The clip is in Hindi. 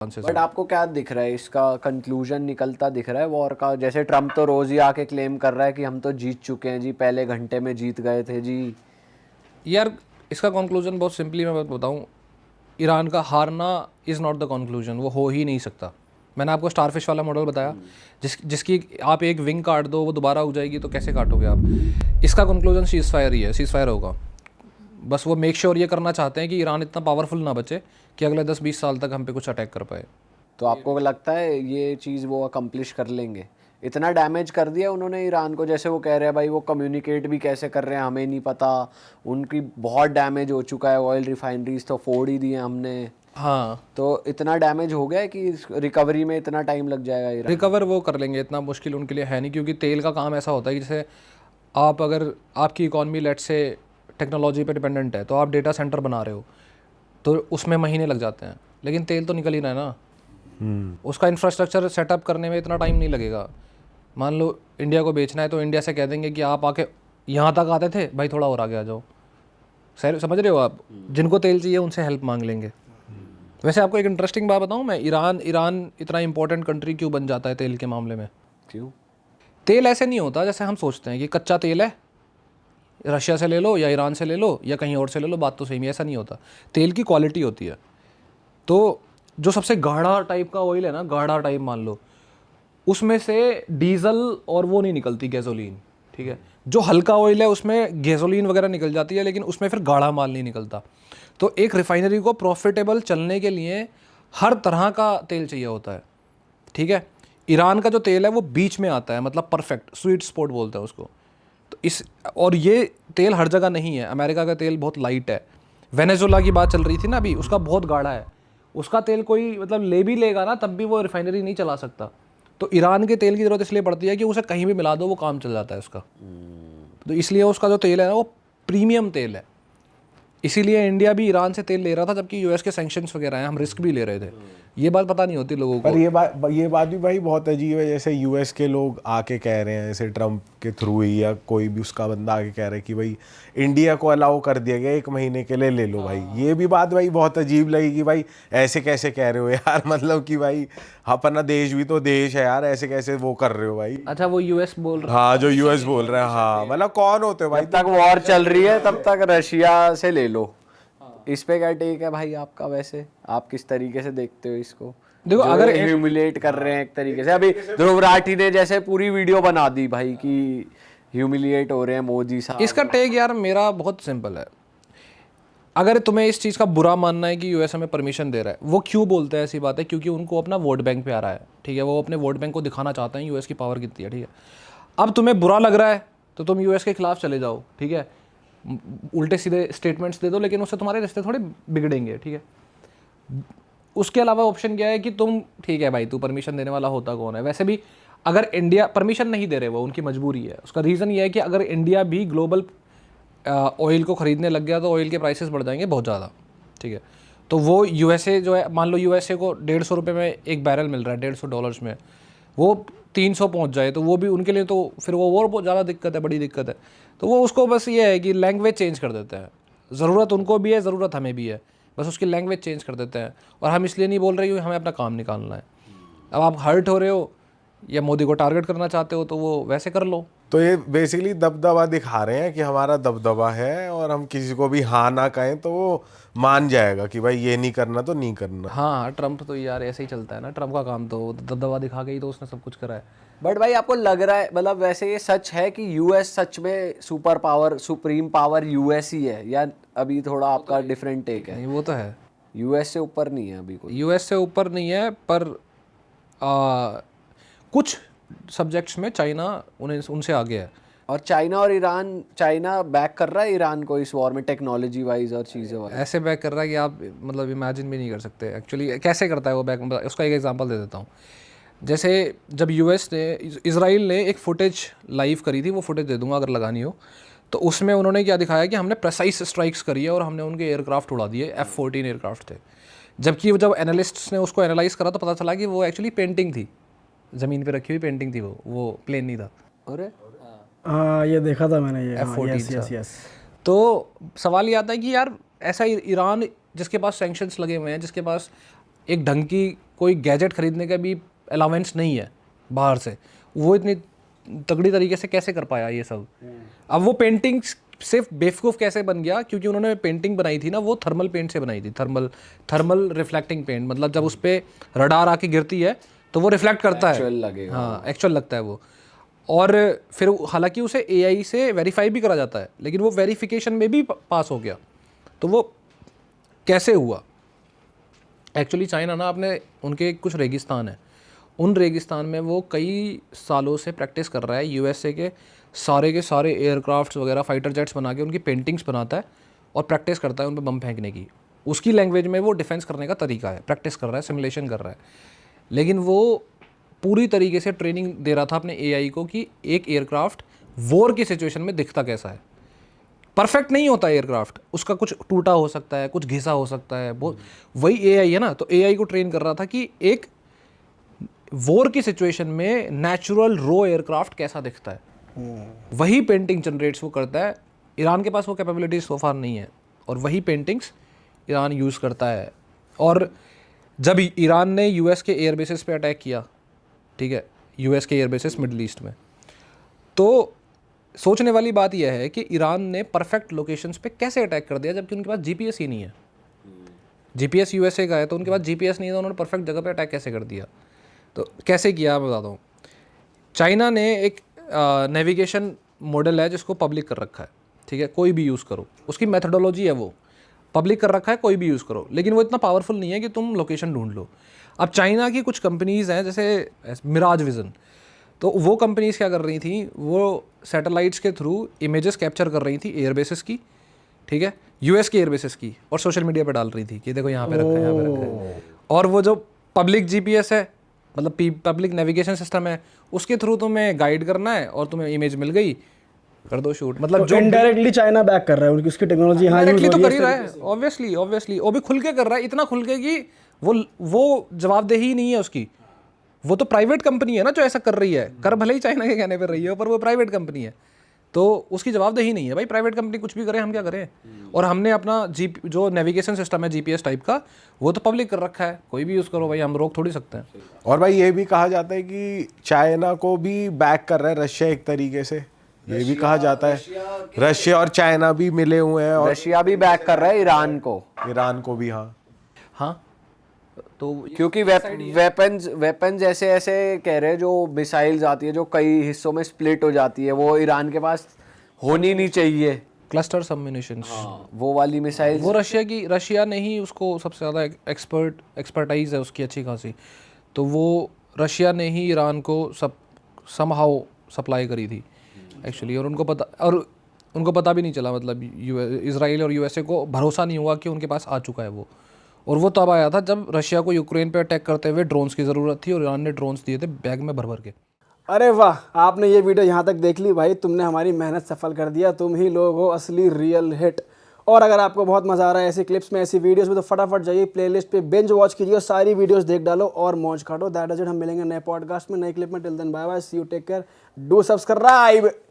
बट आपको क्या दिख रहा है, इसका कंक्लूजन निकलता दिख रहा है वॉर का? जैसे ट्रम्प तो रोज ही आके क्लेम कर रहा है कि हम तो जीत चुके हैं जी, पहले घंटे में जीत गए थे जी। यार इसका कंक्लूजन बहुत सिंपली मैं बताऊं, ईरान का हारना इज़ नॉट द कंक्लूजन, वो हो ही नहीं सकता। मैंने आपको स्टारफिश वाला मॉडल बताया, जिसकी आप एक विंग काट दो वो दोबारा उग जाएगी, तो कैसे काटोगे आप? इसका कंक्लूजन सीज़ फायर ही है, सीज़ फायर होगा। बस वो मेक श्योर ये करना चाहते हैं कि ईरान इतना पावरफुल ना बचे कि अगले 10-20 साल तक हम पे कुछ अटैक कर पाए। तो आपको लगता है ये चीज़ वो अकम्प्लिश कर लेंगे? इतना डैमेज कर दिया उन्होंने ईरान को, जैसे वो कह रहे हैं भाई वो कम्युनिकेट भी कैसे कर रहे हैं हमें नहीं पता, उनकी बहुत डैमेज हो चुका है, ऑयल रिफाइनरीज तो फोड़ ही दिए हमने। हाँ, तो इतना डैमेज हो गया है कि रिकवरी में इतना टाइम लग जाएगा ईरान? रिकवर वो कर लेंगे, इतना मुश्किल उनके लिए है नहीं, क्योंकि तेल का काम ऐसा होता है कि जैसे आप अगर आपकी इकॉनमी लेट से टेक्नोलॉजी पे डिपेंडेंट है, तो आप डेटा सेंटर बना रहे हो तो उसमें महीने लग जाते हैं, लेकिन तेल तो निकल ही रहा है ना। उसका इंफ्रास्ट्रक्चर सेटअप करने में इतना टाइम नहीं लगेगा। मान लो इंडिया को बेचना है तो इंडिया से कह देंगे कि आप आके यहाँ तक आते थे भाई, थोड़ा और आगे आ जाओ। सर समझ रहे हो आप? जिनको तेल चाहिए उनसे हेल्प मांग लेंगे। वैसे आपको एक इंटरेस्टिंग बात बताऊं मैं, ईरान इतना इंपॉर्टेंट कंट्री क्यों बन जाता है तेल के मामले में? क्यों? तेल ऐसे नहीं होता जैसे हम सोचते हैं कि कच्चा तेल है, रशिया से ले लो या ईरान से ले लो या कहीं और से ले लो, बात तो सेम ही, ऐसा नहीं होता। तेल की क्वालिटी होती है। तो जो सबसे गाढ़ा टाइप का ऑयल है ना, गाढ़ा टाइप मान लो, उसमें से डीजल और वो नहीं निकलती, गैसोलीन, ठीक है। जो हल्का ऑयल है उसमें गैसोलीन वगैरह निकल जाती है, लेकिन उसमें फिर गाढ़ा माल नहीं निकलता। तो एक रिफाइनरी को प्रॉफिटेबल चलने के लिए हर तरह का तेल चाहिए होता है, ठीक है। ईरान का जो तेल है वो बीच में आता है, मतलब परफेक्ट स्वीट स्पॉट बोलते हैं उसको। तो और ये तेल हर जगह नहीं है। अमेरिका का तेल बहुत लाइट है। वेनेजुला की बात चल रही थी ना अभी, उसका बहुत गाढ़ा है। उसका तेल कोई मतलब ले भी लेगा ना तब भी वो रिफाइनरी नहीं चला सकता। तो ईरान के तेल की ज़रूरत इसलिए पड़ती है कि उसे कहीं भी मिला दो वो काम चल जाता है उसका। तो इसलिए उसका जो तेल है ना वो प्रीमियम तेल है। इसीलिए इंडिया भी ईरान से तेल ले रहा था, जबकि यूएस के सैंक्शंस वगैरह हैं, हम रिस्क भी ले रहे थे। ये बात पता नहीं होती लोगों को। पर ये बात भी भाई बहुत अजीब है, जैसे यूएस के लोग आके कह रहे हैं, जैसे ट्रम्प के थ्रू ही या कोई भी उसका बंदा आके कह रहा है कि भाई इंडिया को अलाउ कर दिया गया 1 महीने के लिए, ले लो भाई। ये भी बात भाई बहुत अजीब लगी कि भाई ऐसे कैसे कह रहे हो यार, मतलब कि भाई अपना देश भी तो देश है यार, ऐसे कैसे वो कर रहे हो भाई। अच्छा, वो यूएस बोल रहा है? हाँ, जो यूएस बोल रहा है। हाँ, मतलब कौन होते हो भाई? जब तक वॉर चल रही है तब तक रशिया से ले लो। इस पे क्या टेक है भाई आपका? वैसे आप किस तरीके से देखते हो इसको? देखो, जो अगर ह्यूमिलेट कर रहे हैं एक तरीके से, अभी ध्रुव राठी ने जैसे पूरी वीडियो बना दी भाई कि ह्यूमिलिएट हो रहे हैं मोदी साहब। इसका टेक यार मेरा बहुत सिंपल है। अगर तुम्हें इस चीज़ का बुरा मानना है कि यूएस हमें परमिशन दे रहा है, वो क्यों बोलते हैं ऐसी बात है? क्योंकि उनको अपना वोट बैंक पे आ रहा है, ठीक है। वो अपने वोट बैंक को दिखाना चाहते हैं यूएस की पावर कितनी है, ठीक है। अब तुम्हें बुरा लग रहा है तो तुम यूएस के खिलाफ चले जाओ, ठीक है, उल्टे सीधे स्टेटमेंट्स दे दो, लेकिन उससे तुम्हारे रिश्ते थोड़े बिगड़ेंगे, ठीक है। उसके अलावा ऑप्शन क्या है कि तुम, ठीक है भाई, तू परमिशन देने वाला होता कौन है? वैसे भी अगर इंडिया परमिशन नहीं दे रहे, वो उनकी मजबूरी है। उसका रीज़न ये है कि अगर इंडिया भी ग्लोबल ऑयल को ख़रीदने लग गया तो ऑयल के प्राइसेस बढ़ जाएंगे बहुत ज़्यादा, ठीक है। तो वो यूएसए जो है, मान लो यूएसए को 150 रुपये में एक बैरल मिल रहा है, $150 में, वो 300 पहुंच जाए तो वो भी उनके लिए तो फिर वो और बहुत ज़्यादा दिक्कत है, बड़ी दिक्कत है। तो वो उसको बस ये है कि लैंग्वेज चेंज कर देते हैं। ज़रूरत उनको भी है, ज़रूरत हमें भी है, बस उसकी लैंग्वेज चेंज कर देते हैं। और हम इसलिए नहीं बोल रहे कि हमें अपना काम निकालना है। अब आप हर्ट हो रहे हो या मोदी को टारगेट करना चाहते हो तो वो वैसे कर लो। तो ये बेसिकली दबदबा दिखा रहे हैं कि हमारा दबदबा है, और हम किसी को भी हाँ ना कहें तो वो मान जाएगा कि भाई ये नहीं करना तो नहीं करना। हाँ, ट्रम्प तो यार ऐसे ही चलता है ना। ट्रम्प का काम तो दबदबा दिखा के ही तो उसने सब कुछ करा है। बट भाई आपको लग रहा है, मतलब वैसे ये सच है कि यूएस सच में super power, supreme power US ही है, या अभी थोड़ा आपका डिफरेंट टेक है? नहीं, वो तो है, यूएस से ऊपर नहीं है अभी कोई? यूएस से ऊपर नहीं है, पर कुछ सब्जेक्ट्स में चाइना उनसे आगे है। और चाइना और ईरान, चाइना बैक कर रहा है ईरान को इस वॉर में टेक्नोलॉजी वाइज और चीज़ें वाइज? ऐसे बैक कर रहा है कि आप मतलब इमेजिन भी नहीं कर सकते एक्चुअली कैसे करता है वो बैक। मतलब उसका एक एग्जांपल दे देता हूँ। जैसे जब यूएस ने, इजराइल ने एक फुटेज लाइव करी थी, वो फुटेज दे दूंगा अगर लगानी हो, तो उसमें उन्होंने क्या दिखाया कि हमने प्रेसाइज स्ट्राइक्स करी है और हमने उनके एयरक्राफ्ट उड़ा दिए। F-14 एयरक्राफ्ट थे। जबकि जब एनालिस्ट्स ने उसको एनालाइज करा तो पता चला कि वो एक्चुअली पेंटिंग थी, ज़मीन पे रखी हुई पेंटिंग थी, वो प्लेन नहीं था। अरे हाँ, ये देखा था मैंने ये। F-14 yes yes. तो सवाल ये आता है कि यार ऐसा ईरान जिसके पास सैंक्शंस लगे हुए हैं, जिसके पास एक ढंग की कोई गैजेट खरीदने का भी अलाउंस नहीं है बाहर से, वो इतनी तगड़ी तरीके से कैसे कर पाया ये सब। अब वो पेंटिंग सिर्फ बेवकूफ़ कैसे बन गया, क्योंकि उन्होंने पेंटिंग बनाई थी ना वो थर्मल पेंट से बनाई थी, थर्मल रिफ्लेक्टिंग पेंट, मतलब जब उस पर रडार आके गिरती है तो वो रिफ्लेक्ट करता है, Actual लगेगा। हाँ एक्चुअल लगता है वो। और फिर हालांकि उसे एआई से वेरीफाई भी करा जाता है, लेकिन वो वेरिफिकेशन में भी पास हो गया। तो वो कैसे हुआ? एक्चुअली चाइना ना अपने उनके कुछ रेगिस्तान है, उन रेगिस्तान में वो कई सालों से प्रैक्टिस कर रहा है यूएसए के सारे एयरक्राफ्ट्स वगैरह फाइटर जेट्स बना के उनकी पेंटिंग्स बनाता है और प्रैक्टिस करता है उन पर बम फेंकने की। उसकी लैंग्वेज में वो डिफेंस करने का तरीका है, प्रैक्टिस कर रहा है, सिमुलेशन कर रहा है। लेकिन वो पूरी तरीके से ट्रेनिंग दे रहा था अपने एआई को कि एक एयरक्राफ्ट वॉर की सिचुएशन में दिखता कैसा है। परफेक्ट नहीं होता एयरक्राफ्ट, उसका कुछ टूटा हो सकता है, कुछ घिसा हो सकता है, वो वही एआई है ना। तो एआई को ट्रेन कर रहा था कि एक वॉर की सिचुएशन में नेचुरल रो एयरक्राफ्ट कैसा दिखता है, वही पेंटिंग जनरेट्स वो करता है। ईरान के पास वो कैपेबिलिटीज सो फार नहीं है, और वही पेंटिंग्स ईरान यूज़ करता है। और जब ईरान ने यूएस के एयरबेसिस पे अटैक किया, ठीक है, यूएस के एयरबेसिस मिडल ईस्ट में, तो सोचने वाली बात यह है कि ईरान ने परफेक्ट लोकेशंस पे कैसे अटैक कर दिया, जबकि उनके पास जीपीएस ही नहीं है। जीपीएस यूएसए का है, तो उनके पास जीपीएस नहीं था, उन्होंने परफेक्ट जगह पे अटैक कैसे कर दिया? तो कैसे किया मैं बताता हूँ। चाइना ने एक नेविगेशन मॉडल है जिसको पब्लिक कर रखा है, ठीक है, कोई भी यूज़ करो, उसकी मेथडोलॉजी है वो पब्लिक कर रखा है, कोई भी यूज़ करो, लेकिन वो इतना पावरफुल नहीं है कि तुम लोकेशन ढूंढ लो। अब चाइना की कुछ कंपनीज़ हैं जैसे मिराज विज़न, तो वो कंपनीज़ क्या कर रही थी, वो सैटेलाइट्स के थ्रू इमेजेस कैप्चर कर रही थी एयरबेसिस की, ठीक है, यूएस के एयरबेसिस की, और सोशल मीडिया पे डाल रही थी कि देखो यहाँ पे रखा है, यहाँ पे रखा है। और वो जो पब्लिक जीपीएस है, मतलब पब्लिक नेविगेशन सिस्टम है, उसके थ्रू तुम्हें गाइड करना है और तुम्हें इमेज मिल गई, कर दो शूट। मतलब जो इनडायरेक्टली चाइना बैक कर रहा है, उनकी उसकी टेक्नोलॉजी यहाँ यूज डायरेक्टली हो तो रही कर है ही रहा है, ऑब्वियसली वो भी खुल के कर रहा है, इतना खुल के कि वो जवाबदेही ही नहीं है उसकी। वो तो प्राइवेट कंपनी है ना जो ऐसा कर रही है, कर भले ही चाइना के कहने पर रही है, पर वो प्राइवेट कंपनी है, तो उसकी जवाबदेही नहीं है। भाई प्राइवेट कंपनी कुछ भी करे, हम क्या करें? और हमने अपना जो नेविगेशन सिस्टम है जीपीएस टाइप का, वो तो पब्लिक कर रखा है, कोई भी यूज़ करो भाई, हम रोक थोड़ी सकते हैं। और भाई ये भी कहा जाता है कि चाइना को भी बैक कर रहा है रशिया एक तरीके से, ये भी कहा जाता है रशिया और चाइना भी मिले हुए हैं, और रशिया भी बैक कर रहा है ईरान को भी। हाँ हाँ, तो क्योंकि वेपन्स ऐसे ऐसे कह रहे हैं, जो मिसाइल्स आती है जो कई हिस्सों में स्प्लिट हो जाती है, वो ईरान के पास होनी नहीं चाहिए। क्लस्टर सबमिनिशंस, वो वाली मिसाइल वो रशिया ने ही उसको सबसे ज़्यादा एक्सपर्टाइज है उसकी अच्छी खासी, तो वो रशिया ने ही ईरान को समहाउ सप्लाई करी थी एक्चुअली। और उनको पता भी नहीं चला, मतलब इजराइल और यूएसए को भरोसा नहीं हुआ कि उनके पास आ चुका है वो। और वो तब आया था जब रशिया को यूक्रेन पे अटैक करते हुए ड्रोन्स की ज़रूरत थी, और ईरान ने ड्रोन्स दिए थे बैग में भर भर के। अरे वाह, आपने ये वीडियो यहाँ तक देख ली भाई, तुमने हमारी मेहनत सफल कर दिया, तुम ही लोग हो असली रियल हिट। और अगर आपको बहुत मजा आ रहा है ऐसी क्लिप्स में, ऐसी वीडियोस में, तो फटाफट जाइए प्लेलिस्ट पे बिंज वॉच कीजिए और सारी वीडियोस देख डालो और मौज काटो। दैट इज इट, हम मिलेंगे नए पॉडकास्ट में, नए क्लिप में। Till then bye bye, see you, take care, do subscribe.